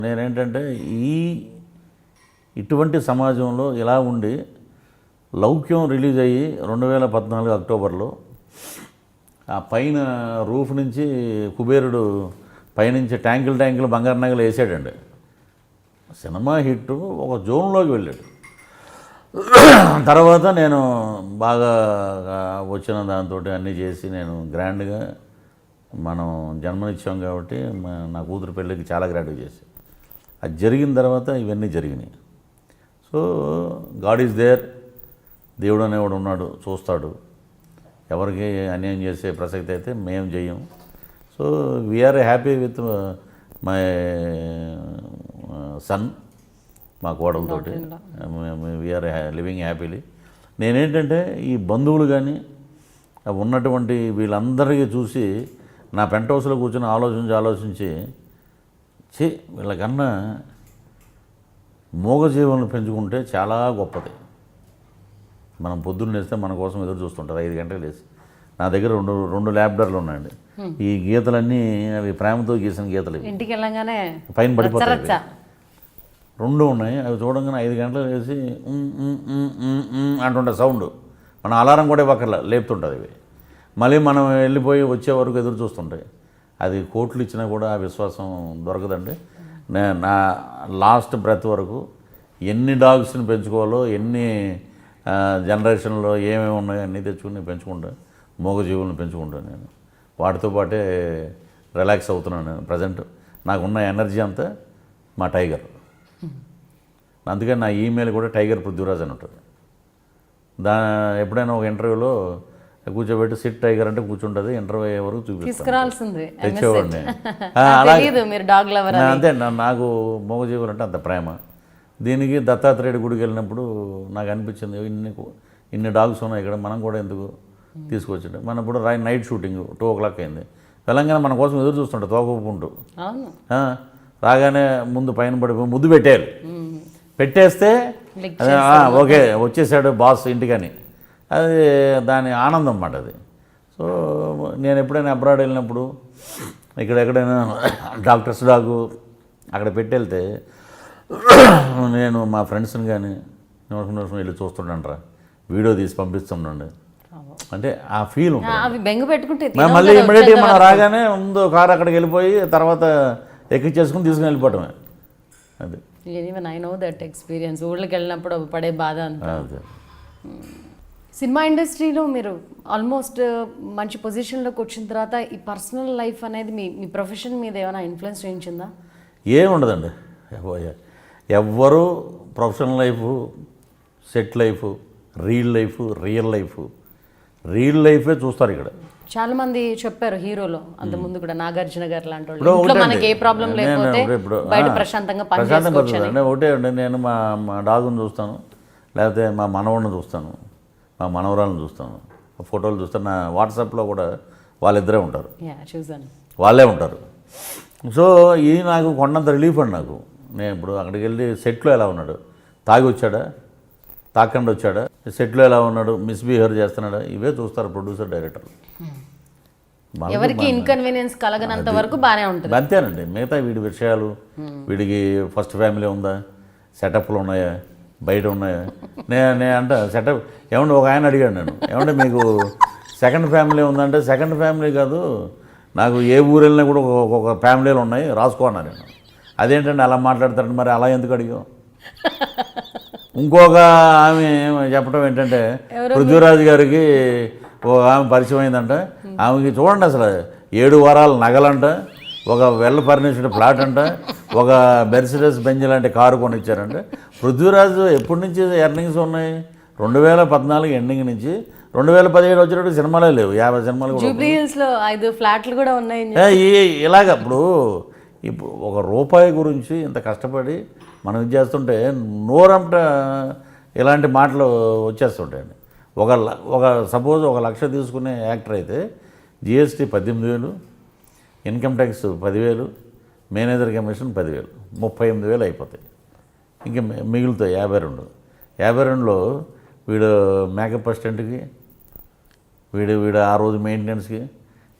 నేనేంటంటే ఇటువంటి సమాజంలో ఇలా ఉండి లౌక్యం రిలీజ్ అయ్యి 2014 అక్టోబర్లో ఆ పైన రూఫ్ నుంచి కుబేరుడు పైనుంచి ట్యాంకులు బంగారు నగలు వేసాడండి. సినిమా హిట్ ఒక జోన్లోకి వెళ్ళాడు. తర్వాత నేను బాగా వచ్చిన దాంతో అన్నీ చేసి నేను గ్రాండ్గా మనం జన్మనిచ్చాం కాబట్టి నా కూతురు పెళ్ళికి చాలా గ్రాండ్గా చేసి అది జరిగిన తర్వాత ఇవన్నీ జరిగినాయి. సో గాడ్ ఈజ్ దేర్, దేవుడు అనేవాడు ఉన్నాడు, చూస్తాడు. ఎవరికి అన్యాయం చేసే ప్రసక్తి అయితే మేము చెయ్యం. So we are happy with my son, మా కోడలతోటి వీఆర్ లివింగ్ హ్యాపీలీ. నేనేంటంటే ఈ బంధువులు కానీ ఉన్నటువంటి వీళ్ళందరికీ చూసి నా పెంట్ హౌస్లో కూర్చొని ఆలోచించి వీళ్ళకన్నా మూగజీవులను పెంచుకుంటే చాలా గొప్పది. మనం పొద్దున్న లేస్తే మన కోసం ఎదురు చూస్తుంటారు 5 గంటలకు లేచి. నా దగ్గర రెండు ల్యాబ్డర్లు ఉన్నాయండి. ఈ గీతలన్నీ అవి ప్రేమతో గీసిన గీతలు, ఇంటికి వెళ్ళగానే పైన పడిపోతాయి. 2 ఉన్నాయి. అవి చూడంగానే 5 గంటలు వేసి అంటుంటాయి సౌండ్. మన అలారం కూడా ఇవ్వక్కర్లా, లేపుతుంటుంది ఇవి. మళ్ళీ మనం వెళ్ళిపోయి వచ్చే వరకు ఎదురు చూస్తుంటాయి. అది కోట్లు ఇచ్చినా కూడా ఆ విశ్వాసం దొరకదండి. నా లాస్ట్ బ్రెత్ వరకు ఎన్ని డాగ్స్ని పెంచుకోవాలో, ఎన్ని జనరేషన్లో ఏమేమి ఉన్నాయో అన్నీ తెచ్చుకుని పెంచుకుంటాను. మూగజీవులను పెంచుకుంటాను. నేను వాటితో పాటే రిలాక్స్ అవుతున్నాను. నేను ప్రజెంట్ నాకున్న ఎనర్జీ అంతా మా టైగర్. అందుకని నా ఈమెయిల్ కూడా టైగర్ పృథ్వీరాజ్ అని ఉంటుంది. ఎప్పుడైనా ఒక ఇంటర్వ్యూలో కూర్చోబెట్టి సిట్ టైగర్ అంటే కూర్చుంటుంది, ఇంటర్వ్యూ అయ్యే వరకు చూపిస్తాను, తెచ్చేవాడిని. అంతే, నాకు మూగజీవులు అంటే అంత ప్రేమ. దీనికి దత్తాత్రేయుడి గుడికి వెళ్ళినప్పుడు నాకు అనిపించింది, ఇన్ని డాగ్స్ ఉన్నాయి ఇక్కడ, మనం కూడా ఎందుకు తీసుకొచ్చాడు. మన ఇప్పుడు నైట్ షూటింగ్ 2 o'clock అయింది. తెలంగాణ మన కోసం ఎదురు చూస్తుంటాడు తోకపుకుంటూ. రాగానే ముందు పైన పడిపోయి ముద్దు పెట్టేస్తే ఓకే వచ్చేసాడు బాస్ ఇంటికని, అది దాని ఆనందం అన్నమాట అది. సో నేను ఎప్పుడైనా అబ్రాడ్ వెళ్ళినప్పుడు ఎక్కడైనా డాక్టర్స్ డాగు అక్కడ పెట్టెళ్తే నేను మా ఫ్రెండ్స్ని కానీ నిమిషం వెళ్ళి చూస్తుంటాను, వీడియో తీసి పంపిస్తుండండి. అంటే ఆ ఫీల్ ఉంటుంది. మళ్ళీ ఇమ్మీడియట్గా మనం రాగానే ముందు కారు అక్కడికి వెళ్ళిపోయి తర్వాత ఎక్కించేసుకుని తీసుకుని వెళ్ళిపోవటమే. అది ఐ నో దట్ ఎక్స్పీరియన్స్. ఊళ్ళకి వెళ్ళినప్పుడు పడే బాధ అంతా. సినిమా ఇండస్ట్రీలో మీరు ఆల్మోస్ట్ మంచి పొజిషన్లోకి వచ్చిన తర్వాత ఈ పర్సనల్ లైఫ్ అనేది మీ ప్రొఫెషన్ మీద ఏమైనా ఇన్ఫ్లుయెన్స్ చేయించిందా? ఏముండదండి. ఎవ్వరూ professional life, set life, real లైఫే చూస్తారు ఇక్కడ. చాలా మంది చెప్పారు హీరోలో అంత ముందు కూడా, నాగార్జున గారు లాంటి వాళ్ళు, మనకి ఏ ప్రాబ్లం లేకపోతే బయట ప్రశాంతంగా పనిచేసుకోవచ్చు. ఒకటే అండి, నేను మా డాగుని చూస్తాను, లేకపోతే మా మనవడిని చూస్తాను, మా మనవరాలను చూస్తాను, ఫోటోలు చూస్తాను. నా వాట్సాప్లో కూడా వాళ్ళిద్దరే ఉంటారు, వాళ్ళే ఉంటారు. సో ఇది నాకు కొండంత రిలీఫ్ అండి నాకు. నేను ఇప్పుడు అక్కడికి వెళ్ళి సెట్లో ఎలా ఉన్నాడు, తాగి వచ్చాడా, తాకండి వచ్చాడా, సెట్లో ఎలా ఉన్నాడు, మిస్బిహేవ్ చేస్తున్నాడా, ఇవే చూస్తారు ప్రొడ్యూసర్, డైరెక్టర్లు. ఎవరికి ఇన్కన్వీనియన్స్ కలగనంత వరకు బాగానే ఉంటుంది. అంతేనండి. మిగతా వీడి విషయాలు, వీడికి ఫస్ట్ ఫ్యామిలీ ఉందా, సెటప్లు ఉన్నాయా, బయట ఉన్నాయా. నేను అంట సెటప్ ఏమంటే ఒక ఆయన అడిగాడు నేను, ఏమంటే మీకు సెకండ్ ఫ్యామిలీ ఉందంటే, సెకండ్ ఫ్యామిలీ కాదు, నాకు ఏ ఊరు వెళ్ళినా కూడా ఒక ఫ్యామిలీలు ఉన్నాయి, రాసుకో అన్నా నేను. అదేంటండి అలా మాట్లాడతారండి, మరి అలా ఎందుకు అడిగావు. ఇంకొక ఆమె చెప్పడం ఏంటంటే, పృథ్వీరాజ్ గారికి ఒక ఆమె పరిచయం అయిందంట. ఆమెకి చూడండి అసలు 7 వారాల నగలంట, ఒక వెల్ ఫర్నిష్డ్ ఫ్లాట్ అంట, ఒక మెర్సిడెస్ బెంజ్ లాంటి కారు కొనిచ్చారంట. పృథ్వీరాజ్ ఎప్పటి నుంచి ఎర్నింగ్స్ ఉన్నాయి, 2014 ఎండింగ్ నుంచి 2017 వచ్చేటప్పుడు సినిమాలే లేవు, 50 సినిమాలు కూడా. 5 ఫ్లాట్లు కూడా ఉన్నాయి. ఇలాగ ఇప్పుడు ₹1 గురించి ఇంత కష్టపడి మనం ఇది చేస్తుంటే నోరంట ఇలాంటి మాటలు వచ్చేస్తుంటాయండి. ఒక సపోజ్ 1 లక్ష తీసుకునే యాక్టర్ అయితే GST 18,000, income tax 10,000, manager commission 10,000, 38,000 అయిపోతాయి. ఇంకా మిగులుతాయి 52లో వీడు మేకప్ అసిస్టెంట్కి, వీడు ఆ రోజు మెయింటెనెన్స్కి,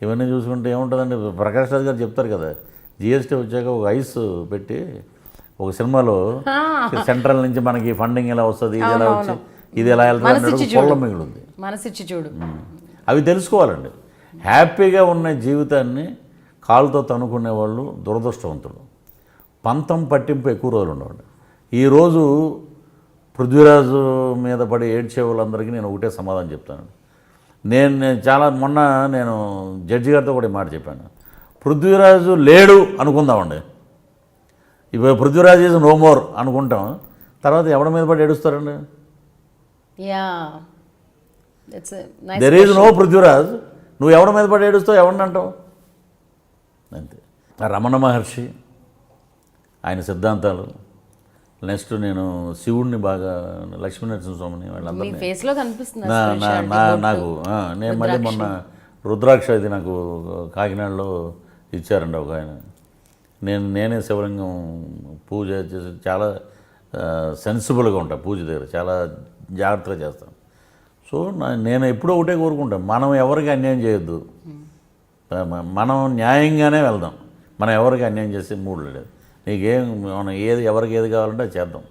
ఇవన్నీ చూసుకుంటే ఏముంటుందండి. ప్రకాష్ రాజ్ గారు చెప్తారు కదా, జిఎస్టీ వచ్చాక ఒక ఐస్ పెట్టి ఒక సినిమాలో సెంట్రల్ నుంచి మనకి ఫండింగ్ ఎలా వస్తుంది, ఇది ఎలా వచ్చి ఇది ఎలా వెళ్తుంది పొలం మిగిలింది. మనసిచ్చి చూడు. అవి తెలుసుకోవాలండి. హ్యాపీగా ఉన్న జీవితాన్ని కాలుతో తనుకునే వాళ్ళు దురదృష్టవంతులు. పంతం పట్టింపు ఎక్కువ రోజులు ఉండవండి. ఈరోజు పృథ్వీరాజు మీద పడి ఏడ్చే వాళ్ళందరికీ నేను ఒకటే సమాధానం చెప్తాను. చాలా మొన్న నేను జడ్జి గారితో కూడా ఈ మాట చెప్పాను. పృథ్వీరాజు లేడు అనుకుందామండి, ఇప్పుడు పృథ్వీరాజ్ ఈజ్ నో మోర్ అనుకుంటాం, తర్వాత ఎవరి మీద పడి ఏడుస్తారండి? దెర్ ఈజ్ నో పృథ్వీరాజ్, నువ్వు ఎవరి మీద పడి ఏడుస్తావు, ఎవరిని అంటావు? అంతే. రమణ మహర్షి, ఆయన సిద్ధాంతాలు, నెక్స్ట్ నేను శివుడిని బాగా, లక్ష్మీనరసింహ స్వామిని, వాళ్ళందరినీ నాకు నేను మళ్ళీ మొన్న రుద్రాక్ష ఇది నాకు కాకినాడలో ఇచ్చారండి ఒక ఆయన. నేనే శివలింగం పూజ చేసి చాలా సెన్సిబుల్గా ఉంటాను, పూజ దగ్గర చాలా జాగ్రత్తగా చేస్తాను. సో నేను ఎప్పుడూ ఒకటే కోరుకుంటాను, మనం ఎవరికి అన్యాయం చేయొద్దు, మనం న్యాయంగానే వెళ్దాం, మనం ఎవరికి అన్యాయం చేసే మూడు లేదు. నీకేం మనం ఎవరికి ఏది కావాలంటే అది చేద్దాం.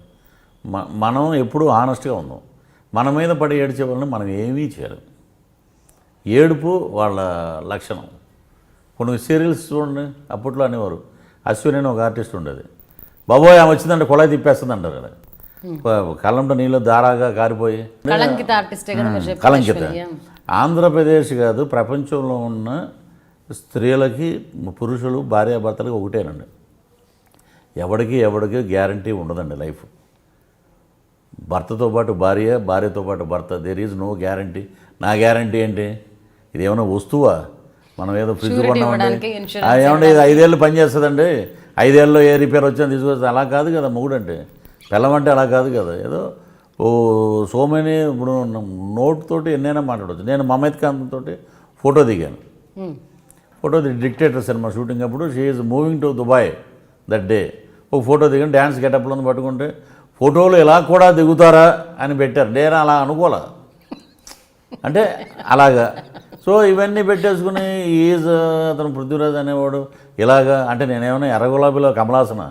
మనం ఎప్పుడూ ఆనెస్ట్గా ఉందాం. మన మీద పడి ఏడ్చే వాళ్ళని మనం ఏమీ చేయలేం. ఏడుపు వాళ్ళ లక్షణం. కొన్ని సీరియల్స్ చూడండి, అప్పట్లో అనేవారు, అశ్విని అని ఒక ఆర్టిస్ట్ ఉండేది, బాబోయ్ ఆమె వచ్చిందంటే కొళాయి తిప్పేస్తుంది అంటారు కదా, కళ్ళంట నీళ్ళు దారాగా కారిపోయి కలంకిత. ఆంధ్రప్రదేశ్ కాదు, ప్రపంచంలో ఉన్న స్త్రీలకి పురుషులు భార్యాభర్తలకి ఒకటేనండి. ఎవడికి గ్యారంటీ ఉండదండి లైఫ్. భర్తతో పాటు భార్య, భార్యతో పాటు భర్త, దేర్ ఈజ్ నో గ్యారంటీ. నా గ్యారంటీ ఏంటి? ఇదేమైనా వస్తువా? మనం ఏదో ఫ్రిడ్జ్ కొన్నామండి, ఏమంటే ఇది 5 ఏళ్ళు పనిచేస్తుందండి, 5 ఏళ్ళలో ఏ రిపేర్ వచ్చినా తీసుకొస్తే అలా కాదు కదా మొగుడు అంటే. పిల్లం అంటే అలా కాదు కదా. ఏదో సోమని ఇప్పుడు నోట్ తోటి ఎన్నైనా మాట్లాడవచ్చు. నేను మమేత్ ఖాన్ తోటి ఫోటో దిగాను. ఫోటో డిక్టేటర్ సినిమా షూటింగ్ అప్పుడు she is moving to Dubai that day. ఒక ఫోటో దిగాను, డ్యాన్స్ గెటప్లో పట్టుకుంటే ఫోటోలు ఎలా కూడా దిగుతారా అని పెట్టారు. నేను అలా అనుకోలే, అంటే అలాగా. సో ఇవన్నీ పెట్టేసుకుని ఈజ్ అతను పృథ్వీరాజ్ అనేవాడు ఇలాగా అంటే నేనేమైనా ఎర్రగులాబీలో కమలాసన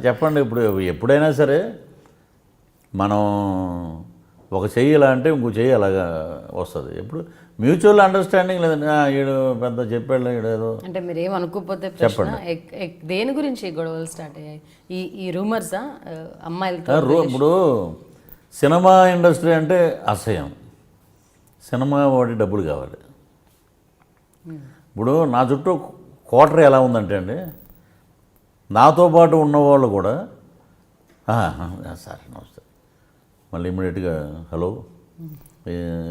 చెప్పండి. ఇప్పుడు ఎప్పుడైనా సరే మనం ఒక చెయ్యి ఇలా అంటే ఇంకో చెయ్యి అలాగా వస్తుంది. ఎప్పుడు మ్యూచువల్ అండర్స్టాండింగ్ లేదండి. ఈడు పెద్ద చెప్పాడు ఈడేదో అంటే మీరు ఏమనుకోకపోతే చెప్పండి. దేని గురించి గొడవలు స్టార్ట్ అయ్యాయి? ఈ రూమర్సా అమ్మాయిలతో? ఇప్పుడు సినిమా ఇండస్ట్రీ అంటే అసహ్యం, సినిమా వాడి డబ్బులు కావాలి. ఇప్పుడు నా చుట్టూ క్వార్టర్ ఎలా ఉందంటే అండి, నాతో పాటు ఉన్నవాళ్ళు కూడా సార్ నమస్తే, మళ్ళీ ఇమ్మీడియట్గా హలో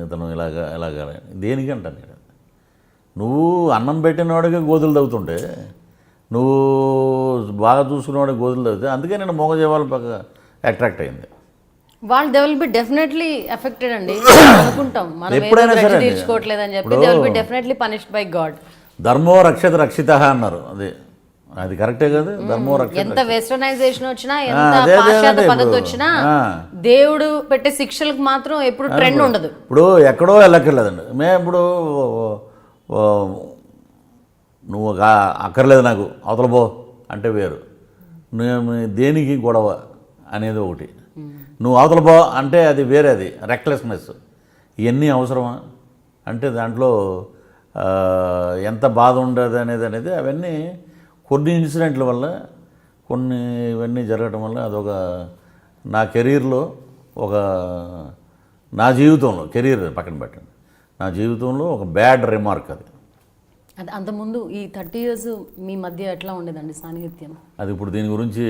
ఇతను ఇలాగా దేనికి అంటాను నేను. నువ్వు అన్నం పెట్టినవాడికి గోధులు తవ్వుతుంటే, నువ్వు బాగా చూసుకునేవాడికి గోధులు తవ్వితే, అందుకే నేను మోగజీవాల పక్క అట్రాక్ట్ అయింది. వాళ్ళు they will be definitely affected అండి అనుకుంటాం. మనం ఎప్పుడైనా సరే తీర్చుకోవట్లేదని చెప్పి they will be definitely punished by God. ధర్మో రక్షత రక్షిత అన్నారు, అది కరెక్టే కదా. ధర్మో రక్షత. ఎంత వెస్టర్నైజేషన్ వచ్చినా, ఎంత పాశ్చాత్య పద్ధతి వచ్చినా, దేవుడు పెట్టే శిక్షలకు మాత్రం ఎప్పుడు ట్రెండ్ ఉండదు. ఇప్పుడు ఎక్కడో వెళ్ళక్కర్లేదండి. మేము ఇప్పుడు నువ్వు అక్కర్లేదు నాకు అవతల పో అంటే వేరు, నువ్వు దేనికి గొడవ అనేది ఒకటి, నువ్వు అవతల పో అంటే అది వేరే, అది రెక్లెస్నెస్. ఇవన్నీ అవసరమా అంటే దాంట్లో ఎంత బాధ ఉండదు అనేది అవన్నీ కొన్ని ఇన్సిడెంట్ల వల్ల, కొన్ని ఇవన్నీ జరగడం వల్ల అదొక నా కెరీర్లో నా జీవితంలో, కెరీర్ పక్కన పెట్టండి, నా జీవితంలో ఒక బ్యాడ్ రిమార్క్ అది. అంతకుముందు ఈ 30 years మీ మధ్య ఎట్లా ఉండేదండి సాన్నిహిత్యం? అది ఇప్పుడు దీని గురించి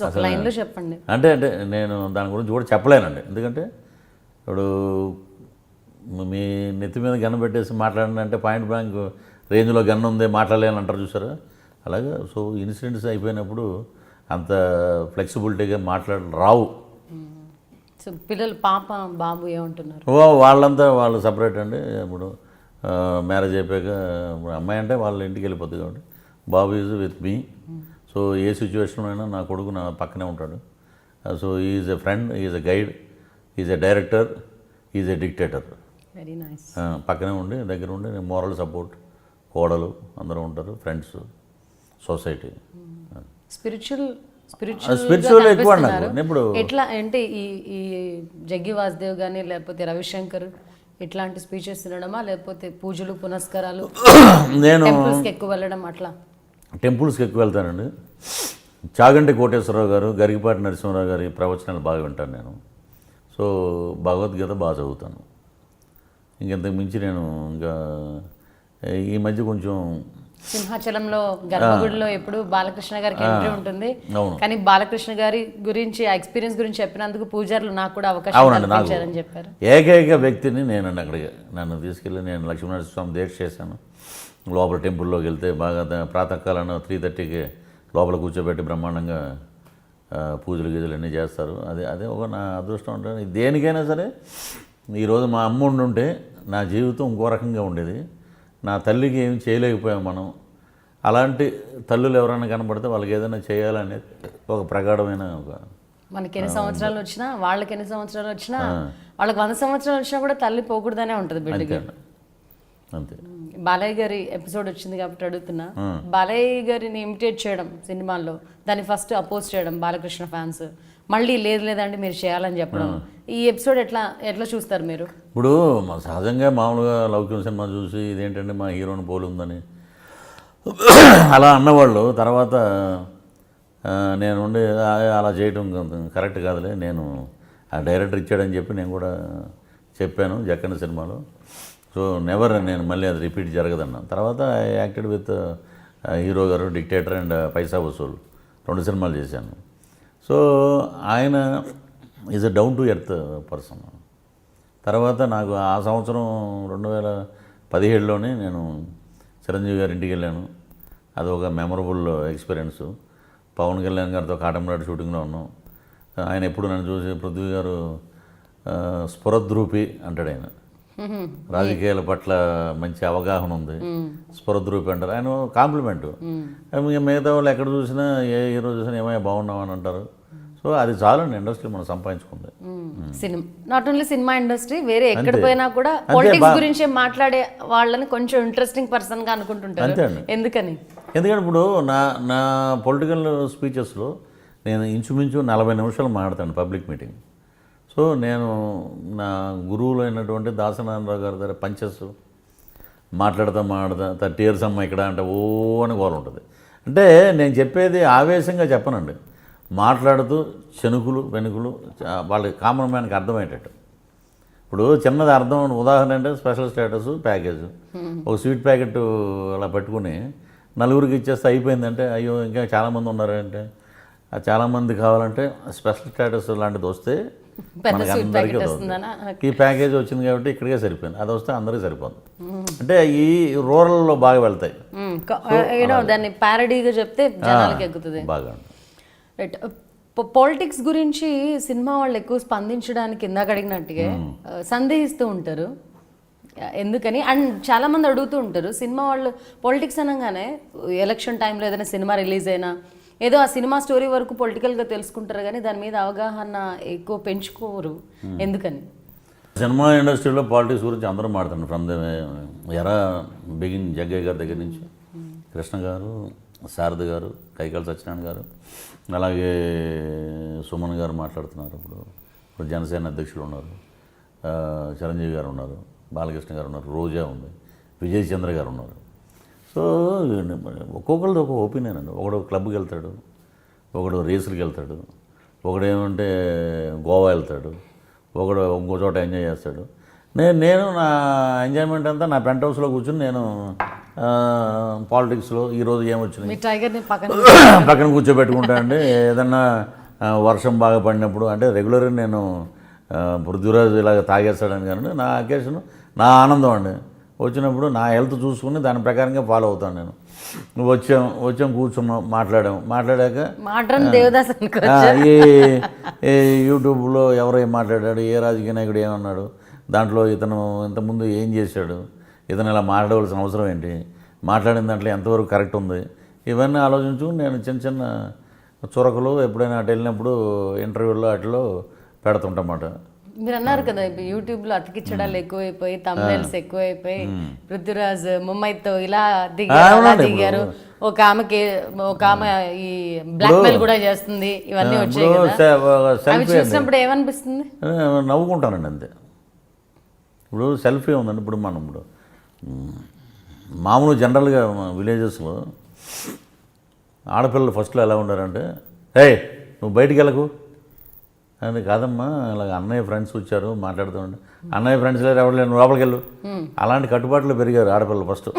ఒక లైన్లో చెప్పండి. అంటే నేను దాని గురించి కూడా చెప్పలేనండి. ఎందుకంటే ఇప్పుడు మీ నెత్తి మీద గన్ను పెట్టేసి మాట్లాడండి అంటే పాయింట్ బ్లాంక్ రేంజ్లో గన్ను ఉంది మాట్లాడలేని అంటారు చూసారా, అలాగా. సో ఇన్సిడెంట్స్ అయిపోయినప్పుడు అంత ఫ్లెక్సిబిలిటీగా రావు. సో పిల్లలు పాప బాబు ఏమంటున్నారు? వాళ్ళు సపరేట్ అండి. ఇప్పుడు మ్యారేజ్ అయిపోయాక అమ్మాయి అంటే వాళ్ళ ఇంటికి వెళ్ళిపోతుంది కాబట్టి బాబు ఈజ్ విత్ మీ. సో ఏ సిచ్యువేషన్లో అయినా నా కొడుకు నా పక్కనే ఉంటాడు. So is a friend, is a guide, is a director, is a dictator. Very nice. పక్కనే ఉండి దగ్గర ఉండి మోరల్ సపోర్ట్, కోడలు అందరూ ఉంటారు, ఫ్రెండ్స్. సొసైటీ. స్పిరిచువల్ ఎక్కువ నాకు ఇప్పుడు ఎట్లా అంటే ఈ జగ్గి వాసుదేవ్ కానీ లేకపోతే రవిశంకర్ ఇట్లాంటి స్పీచెస్ తినడమా, లేకపోతే పూజలు పునస్కారాలు నేను టెంపుల్స్కి ఎక్కువ వెళ్ళడం అట్లా? టెంపుల్స్కి ఎక్కువ వెళ్తానండి. చాగంటి కోటేశ్వరరావు గారు, గరికపాటి నరసింహరావు గారి ప్రవచనాలు బాగా వింటాను నేను. సో భగవద్గీత బాగా చదువుతాను. ఇంకెంతకు మించి నేను ఇంకా ఈ మధ్య కొంచెం సింహాచలంలో గర్భగుడిలో ఎప్పుడు బాలకృష్ణ గారికి ఎంట్రీ ఉంటుంది. అవును. కానీ బాలకృష్ణ గారి గురించి ఆ ఎక్స్పీరియన్స్ గురించి చెప్పినందుకు పూజారులు నాకు కూడా అవకాశం అవునండి, నాకు కల్పించారని చెప్పారు. ఏకైక వ్యక్తిని నేనండి అక్కడికి నన్ను తీసుకెళ్ళి నేను లక్ష్మీనరసింహస్వామి దీక్ష చేశాను. లోపల టెంపుల్లోకి వెళ్తే బాగా ప్రాతకాలం 3:30కి లోపల కూర్చోబెట్టి బ్రహ్మాండంగా పూజలు గీజలు అన్నీ చేస్తారు. అదే ఒక నా అదృష్టం ఉంటుంది. దేనికైనా సరే ఈరోజు మా అమ్మ ఉండుంటే నా జీవితం ఇంకో రకంగా ఉండేది. నా తల్లికి ఏం చేయలేకపోయాం మనం. అలాంటి తల్లులు ఎవరైనా కనపడితే వాళ్ళకి ఏదైనా చేయాలనేది ఒక ప్రగాఢమైన ఒక మనకి ఎన్ని సంవత్సరాలు వచ్చినా, వాళ్ళకి ఎన్ని సంవత్సరాలు వచ్చినా, వాళ్ళకి 100 సంవత్సరాలు వచ్చినా కూడా తల్లి పోకూడదనే ఉంటుంది బిడ్డకి. అంతే. బాలయ్య గారి ఎపిసోడ్ వచ్చింది కాబట్టి అడుగుతున్నా, బాలయ్య గారిని ఇమిటేట్ చేయడం సినిమాల్లో, దాన్ని ఫస్ట్ అపోజ్ చేయడం బాలకృష్ణ ఫ్యాన్స్, మళ్ళీ లేదండి మీరు చేయాలని చెప్పడం, ఈ ఎపిసోడ్ ఎట్లా చూస్తారు మీరు? ఇప్పుడు సహజంగా మామూలుగా లౌకిక సినిమా చూసి ఇదేంటంటే మా హీరోని పోలి ఉందని అలా అన్నవాళ్ళు తర్వాత నేను ఉండి అలా చేయడం కరెక్ట్ కాదులే, నేను ఆ డైరెక్టర్ ఇచ్చాడని చెప్పి నేను కూడా చెప్పాను జక్కన్న సినిమాలో. సో నెవర్ నేను మళ్ళీ అది రిపీట్ జరగదన్నా. తర్వాత యాక్టెడ్ విత్ హీరో గారు, డిక్టేటర్ అండ్ పైసా వసూల్ 2 సినిమాలు చేశాను. సో ఆయన is a down to earth person. తర్వాత నాకు ఆ సంవత్సరం 2017లోనే నేను చిరంజీవి గారి ఇంటికి వెళ్ళాను. అది ఒక మెమరబుల్ ఎక్స్పీరియన్స్. పవన్ కళ్యాణ్ గారితో కాటంరాడు షూటింగ్లో ఉన్నాం. ఆయన ఎప్పుడు నన్ను చూసి పృథ్వీ గారు స్ఫురద్రూపి అంటాడు. ఆయన రాజకీయాల పట్ల మంచి అవగాహన ఉంది, స్ఫురద్రూపి అంటారు. ఆయన కాంప్లిమెంటు. మిగతా వాళ్ళు ఎక్కడ చూసినా ఏ హీరో చూసినా ఏమైనా బాగున్నావు అని అంటారు. సో అది చాలండి ఇండస్ట్రీ మనం సంపాదించుకుంది. Cinema not only cinema industry, వేరే ఎక్కడ పోయినా కూడా పాలిటిక్స్ గురించి మాట్లాడే వాళ్ళని కొంచెం ఇంట్రెస్టింగ్ పర్సన్గా అనుకుంటుంటారు. ఎందుకంటే ఇప్పుడు నా పొలిటికల్ స్పీచెస్లో నేను ఇంచుమించు 40 నిమిషాలు మాట్లాడతాను పబ్లిక్ మీటింగ్. సో నేను నా గురువులు అయినటువంటి దాసనారాయణరావు గారి దగ్గర పంచెస్ మాట్లాడతా 30 years అమ్మ ఇక్కడ అంటే ఓ అని గోల ఉంటుంది. అంటే నేను చెప్పేది ఆవేశంగా చెప్పనండి, మాట్లాడుతూ చెనుకులు వెనుకులు వాళ్ళకి కామన్ మ్యాన్కి అర్థమయ్యేటట్టు. ఇప్పుడు చిన్నది అర్థం ఉదాహరణ అంటే స్పెషల్ స్టేటస్ ప్యాకేజ్, ఒక స్వీట్ ప్యాకెట్ అలా పెట్టుకుని నలుగురికి ఇచ్చేస్తే అయిపోయిందంటే, అయ్యో ఇంకా చాలామంది ఉన్నారంటే చాలామంది కావాలంటే స్పెషల్ స్టేటస్ లాంటిది వస్తే మనకి అందరికీ ఈ ప్యాకేజ్ వచ్చింది కాబట్టి ఇక్కడికే సరిపోయింది, అది వస్తే అందరికీ సరిపోతుంది. అంటే ఈ రూరల్లో బాగా వెళ్తాయి, దాన్ని ప్యారడీగా చెప్తే జనాలకి ఎక్కుతుంది బాగా. రైట్. పాలిటిక్స్ గురించి సినిమా వాళ్ళు ఎక్కువ స్పందించడానికి ఇందాక అడిగినట్టుగా సందేహిస్తూ ఉంటారు. ఎందుకని అండ్ చాలామంది అడుగుతూ ఉంటారు, సినిమా వాళ్ళు పాలిటిక్స్ అనగానే ఎలక్షన్ టైంలో ఏదైనా సినిమా రిలీజ్ అయినా ఏదో ఆ సినిమా స్టోరీ వరకు పొలిటికల్గా తెలుసుకుంటారు కానీ దాని మీద అవగాహన ఎక్కువ పెంచుకోరు. ఎందుకని? సినిమా ఇండస్ట్రీలో పాలిటిక్స్ గురించి అందరూ మాట్లాడుతున్నారు. From the era begin Jaggayya గారి దగ్గర నుంచి కృష్ణ గారు, శారద గారు, కైకాల సత్యనారాయణ గారు, అలాగే సుమన్ గారు మాట్లాడుతున్నారు. ఇప్పుడు జనసేన అధ్యక్షులు ఉన్నారు, చిరంజీవి గారు ఉన్నారు, బాలకృష్ణ గారు ఉన్నారు, రోజా ఉంది, విజయ్ చంద్ర గారు ఉన్నారు. సో ఒక్కొక్కరిది ఒక ఒపీనియన్ అండి. ఒకడు క్లబ్కి వెళ్తాడు, ఒకడు రేసులకి వెళ్తాడు, ఒకడు ఏమంటే గోవా వెళ్తాడు, ఒకడు ఇంకో చోట ఎంజాయ్ చేస్తాడు. నేను నా ఎంజాయ్మెంట్ అంతా నా పెంట్ హౌస్లో కూర్చుని నేను పాలిటిక్స్లో ఈరోజు ఏమొచ్చినాయి పక్కన కూర్చోబెట్టుకుంటా అండి. ఏదన్నా వర్షం బాగా పడినప్పుడు అంటే రెగ్యులర్గా నేను పృథ్వీరాజు ఇలాగ తాగేస్తాడని కానీ నా అకేషన్ నా ఆనందం అండి. వచ్చినప్పుడు నా హెల్త్ చూసుకుని దాని ప్రకారంగా ఫాలో అవుతాను నేను. వచ్చాం కూర్చున్నాం, మాట్లాడాక ఈ యూట్యూబ్లో ఎవరో ఏం మాట్లాడాడు, ఏ రాజకీయ నాయకుడు ఏమన్నాడు, దాంట్లో ఇతను ఇంతకుముందు ఏం చేశాడు, ఇతను ఇలా మాట్లాడవలసిన అవసరం ఏంటి, మాట్లాడిన దాంట్లో ఎంతవరకు కరెక్ట్ ఉంది, ఇవన్నీ ఆలోచించుకుని నేను చిన్న చిన్న చురకలు ఎప్పుడైనా అటు వెళ్ళినప్పుడు ఇంటర్వ్యూల్లో అట్లో పెడుతుంటమాట. మీరు అన్నారు కదా యూట్యూబ్లో అతికిచ్చడాలు ఎక్కువైపోయి, తమ్నెయిల్స్ ఎక్కువైపోయి, పృథ్వీరాజ్ ముంబైతో ఇలా దిగారు, ఒక ఆమె ఈ బ్లాక్ మెయిల్ కూడా చేస్తుంది, ఇవన్నీ వచ్చాయి కదా. అవి చూసినప్పుడు ఏమనిపిస్తుంది? నవ్వుకుంటానండి అంతే. ఇప్పుడు సెల్ఫీ ఉందండి. ఇప్పుడు మనం మామూలు జనరల్గా విలేజెస్లో ఆడపిల్లలు ఫస్ట్లో ఎలా ఉండారంటే, ఏయ్ నువ్వు బయటికి వెళ్ళకు అని. కాదమ్మా, ఇలాగ అన్నయ్య ఫ్రెండ్స్ వచ్చారు మాట్లాడుతుంటే, అన్నయ్య ఫ్రెండ్స్ లేరు ఎవరు లేరు, నువ్వు లోపలికి వెళ్ళు. అలాంటి కట్టుబాట్లు పెరిగారు ఆడపిల్లలు ఫస్ట్.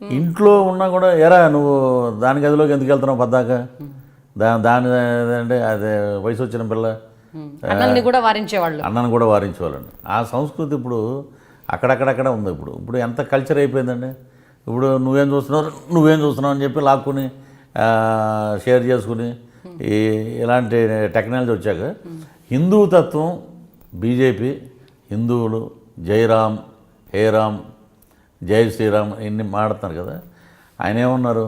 ఇంట్లో ఉన్నా కూడా, ఎరా నువ్వు దాని గదిలోకి ఎందుకు వెళ్తున్నావు పద్దాక, దాని అంటే అదే వయసు వచ్చిన పిల్ల, అన్నల్ని కూడా వారించేవాళ్ళు, అన్నను కూడా వారించేవాళ్ళండి. ఆ సంస్కృతి ఇప్పుడు అక్కడక్కడక్కడ ఉంది. ఇప్పుడు ఎంత కల్చర్ అయిపోయిందండి. ఇప్పుడు నువ్వేం చూస్తున్నావు అని చెప్పి లాక్కుని షేర్ చేసుకుని ఇలాంటి టెక్నాలజీ వచ్చాక హిందూ తత్వం, బీజేపీ, హిందువులు జైరామ్, హే రామ్, జై శ్రీరామ్ ఇన్ని మాడుతున్నారు కదా. ఆయన ఏమన్నారు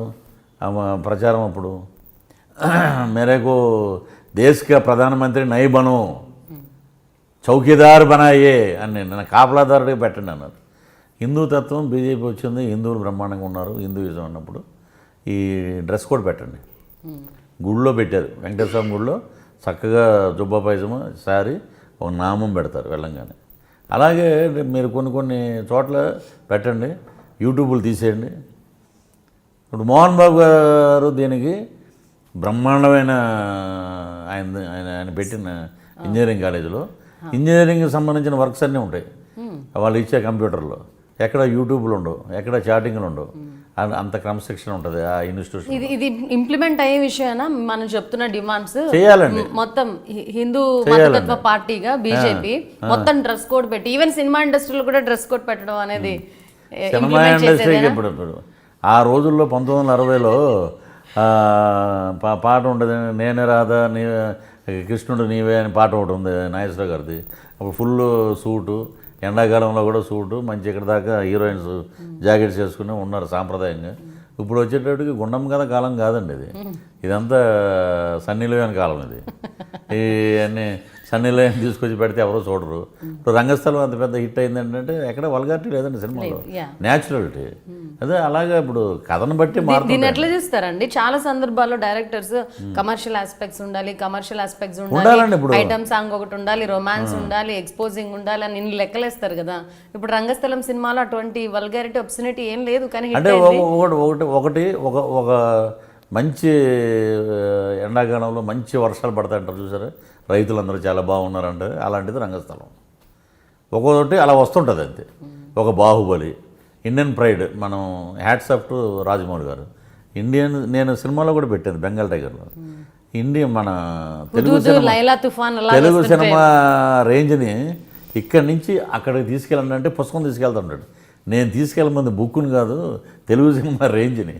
ప్రచారం అప్పుడు, మేరేకో దేశ్ కా ప్రధానమంత్రి నై బనో, చౌకీదార్ బనాయే అని నేను కాపలాదారుడిగా పెట్టండి అన్నారు. హిందూ తత్వం, బీజేపీ వచ్చింది, హిందువులు బ్రహ్మాండంగా ఉన్నారు హిందూయిజం అన్నప్పుడు ఈ డ్రెస్ కోడ్ పెట్టండి. గుళ్ళో పెట్టారు, వెంకటేశ్వర స్వామి గుళ్ళో చక్కగా జుబ్బా పైజమా సారీ ఒక నామం పెడతారు వెళ్ళంగానే. అలాగే మీరు కొన్ని చోట్ల పెట్టండి, యూట్యూబ్లు తీసేయండి. ఇప్పుడు మోహన్ బాబు గారు దీనికి బ్రహ్మాండమైన ఆయన పెట్టిన ఇంజనీరింగ్ కాలేజీలో ఇంజనీరింగ్కి సంబంధించిన వర్క్స్ అన్నీ ఉంటాయి వాళ్ళు ఇచ్చే కంప్యూటర్లో. ఎక్కడ యూట్యూబ్లు ఉండవు, ఎక్కడ చాటింగ్లు ఉండవు, అంత క్రమశిక్షణ ఉంటుంది ఆ ఇన్స్టిట్యూషన్. ఇది ఇంప్లిమెంట్ అయ్యే విషయానా మనం చెప్తున్న డిమాండ్స్? చేయాలండి. మొత్తం హిందూ మతతత్వ పార్టీగా బీజేపీ మొత్తం డ్రెస్ కోడ్ పెట్టి, ఈవెన్ సినిమా ఇండస్ట్రీలో కూడా డ్రెస్ కోడ్ పెట్టడం అనేది, సినిమా ఇండస్ట్రీకి ఇప్పుడు ఆ రోజుల్లో 1960లో పాట ఉంటుంది, నేనే రాధా నీ కృష్ణుడు నీవే అని పాట ఒకటి ఉంది నాగేశ్వరరావు గారిది. అప్పుడు ఫుల్ సూటు, ఎండాకాలంలో కూడా సూటు, మంచి ఇక్కడ దాకా హీరోయిన్స్ జాకెట్స్ వేసుకుని ఉన్నారు సాంప్రదాయంగా. ఇప్పుడు వచ్చేటప్పటికి గుండమ్మ కథ కాలం కాదండి ఇది, ఇదంతా సన్నీ లియోన్ కాలం ఇది. ఈ అన్నీ సన్నీ లియోన్ తీసుకొచ్చి పెడితే ఎవరో చూడరు. ఇప్పుడు రంగస్థలం అంత పెద్ద హిట్ అయిందంటే ఎక్కడ వల్గారిటీ లేదండి సినిమాలో, న్యాచురాలిటీ. అదే అలాగే ఇప్పుడు కథను బట్టి దీన్ని ఎట్లా చూస్తారండి? చాలా సందర్భాల్లో డైరెక్టర్స్ కమర్షియల్ ఆస్పెక్ట్స్ ఉండాలి, ఉండాలి, ఐటమ్ సాంగ్ ఒకటి ఉండాలి, రొమాన్స్ ఉండాలి, ఎక్స్పోజింగ్ ఉండాలి అని ఇన్ని లెక్కలేస్తారు కదా. ఇప్పుడు రంగస్థలం సినిమాలో అటువంటి వల్గారిటీ, ఒబ్సినిటీ ఏం లేదు. కానీ అంటే ఒకటి ఒక మంచి ఎండాకాలంలో మంచి వర్షాలు పడతాయంటారు చూసారా, రైతులందరూ చాలా బాగున్నారంటే అలాంటిది రంగస్థలం. ఒక్కొక్కటి అలా వస్తుంటుంది అంతే. ఒక బాహుబలి, ఇండియన్ ప్రైడ్, మనం హ్యాట్స్ ఆఫ్ టు రాజమౌళి గారు. నేను సినిమాలో కూడా పెట్టాను బెంగాల్ టైగర్లో. మన తెలుగు సినిమా రేంజ్ని ఇక్కడి నుంచి అక్కడికి తీసుకెళ్ళండి అంటే పుస్తకం తీసుకెళ్తుంటాడు. నేను తీసుకెళ్ళే ముందు బుక్కుని కాదు, తెలుగు సినిమా రేంజ్ని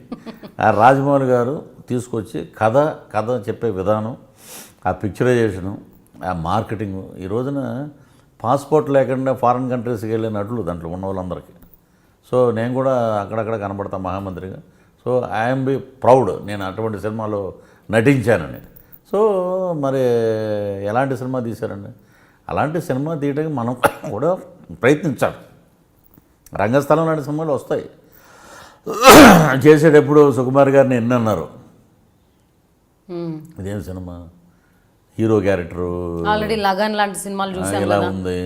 ఆ రాజమౌళి గారు తీసుకొచ్చి కథ చెప్పే విధానం, ఆ పిక్చరైజేషను, ఆ మార్కెటింగ్. ఈ రోజున పాస్పోర్ట్ లేకుండా ఫారిన్ కంట్రీస్కి వెళ్ళే నటులు దాంట్లో ఉన్న వాళ్ళందరికీ. సో నేను కూడా అక్కడక్కడ కనబడతాను మహామంత్రిగా. సో ఐఎమ్ బి ప్రౌడ్ నేను అటువంటి సినిమాలో నటించానని. సో మరి ఎలాంటి సినిమా తీశారండి? అలాంటి సినిమా తీయడానికి మనం కూడా ప్రయత్నించాలి. రంగస్థలం లాంటి సినిమాలు వస్తాయి. చేసేటప్పుడు సుకుమార్ గారిని ఎన్ని అన్నారు, ఇదేం cinema, hero character already lagan లాంటి సినిమాలు చూసాం, ఇలా ఉంది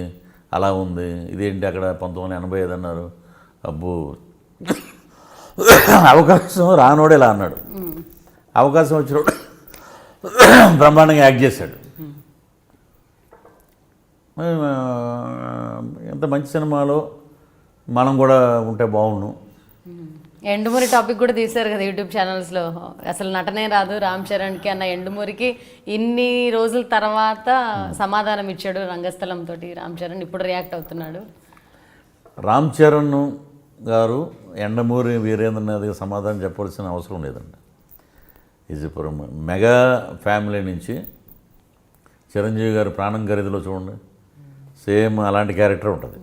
అలా ఉంది, ఇదేంటి అక్కడ 1985 అన్నారు. అబ్బో అవకాశం రానోడు ఇలా అన్నాడు, అవకాశం వచ్చినప్పుడు బ్రహ్మాండంగా యాక్ట్ చేశాడు. ఎంత మంచి సినిమాలో మనం కూడా ఉంటే బాగుండు. ఎండుమూరి టాపిక్ కూడా తీశారు కదా యూట్యూబ్ ఛానల్స్లో, అసలు నటనే రాదు రామ్ చరణ్కి అన్న ఎండుమూరికి ఇన్ని రోజుల తర్వాత సమాధానం ఇచ్చాడు రంగస్థలంతో రామ్ చరణ్. ఇప్పుడు రియాక్ట్ అవుతున్నాడు. రామ్ చరణ్ గారు ఎండమూరి వీరేంద్రనాథ్కి సమాధానం చెప్పవలసిన అవసరం లేదండి. ఇది ఇప్పుడు మెగా ఫ్యామిలీ నుంచి చిరంజీవి గారు ప్రాణం ఖరీదులో చూడండి, సేమ్ అలాంటి క్యారెక్టర్ ఉంటుంది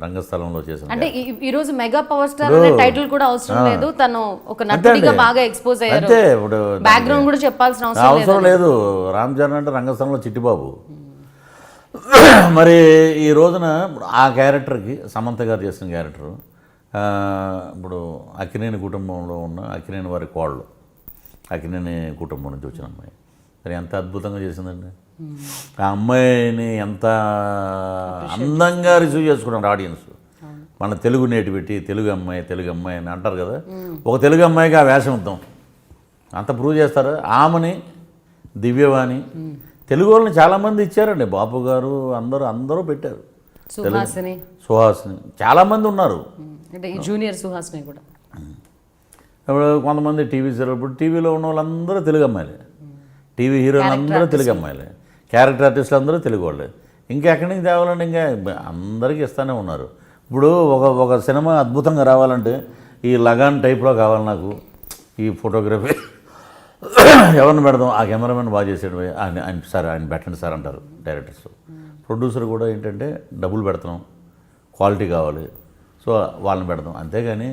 రంగస్థలంలో చేసిన. అంటే ఈ రోజు మెగా పవర్ స్టార్ అనే టైటిల్ కూడా అవసరం లేదు, తను ఒక నటుడిగా బాగా ఎక్స్పోజ్ అయ్యారు. అంతే, ఇప్పుడు బ్యాక్గ్రౌండ్ కూడా చెప్పాల్సిన అవసరం లేదు. రామ్ చరణ్ అంటే రంగస్థలంలో చిట్టిబాబు. మరి ఈ రోజున ఆ క్యారెక్టర్కి సమంత గారు చేసిన క్యారెక్టరు ఇప్పుడు అక్కినేని కుటుంబంలో ఉన్న అక్కినేని వారి కోళ్ళు, అక్కినేని కుటుంబం నుంచి వచ్చిన అమ్మాయి మరి ఎంత అద్భుతంగా చేసిందండి. ఆ అమ్మాయిని ఎంత అందంగా రిసీవ్ చేసుకున్నారు ఆడియన్స్. మన తెలుగు నేటివిటీ, తెలుగు అమ్మాయి అని అంటారు కదా, ఒక తెలుగు అమ్మాయికి ఆ వేషం ఇద్దాం అంత ప్రూవ్ చేస్తారు. ఆమెని, దివ్యవాణి, తెలుగు వాళ్ళని చాలామంది ఇచ్చారండి. బాపు గారు అందరూ పెట్టారు. సుహాసిని చాలామంది ఉన్నారు, అంటే ఈ జూనియర్ సుహాసిని కూడా. ఇప్పుడు కొంతమంది టీవీ సీరియల్, ఇప్పుడు టీవీలో ఉన్న వాళ్ళందరూ తెలుగు అమ్మాయిలే, టీవీ హీరోలు అందరూ తెలుగు అమ్మాయిలే, క్యారెక్టర్ ఆర్టిస్టులు అందరూ తెలుగు వాళ్ళే. ఇంకా ఎక్కడి నుంచి తేవాలంటే ఇంకా అందరికీ ఇస్తూనే ఉన్నారు. ఇప్పుడు ఒక సినిమా అద్భుతంగా రావాలంటే ఈ లగాన్ టైప్లో కావాలి నాకు, ఈ ఫోటోగ్రఫీ ఎవరిని పెడదాం, ఆ కెమెరామెన్ బాగా చేసాడు ఆయన పెట్టండి సార్ అంటారు డైరెక్టర్స్. ప్రొడ్యూసర్ కూడా ఏంటంటే డబ్బులు పెడతాం, క్వాలిటీ కావాలి, సో వాళ్ళని పెడతాం. అంతేగాని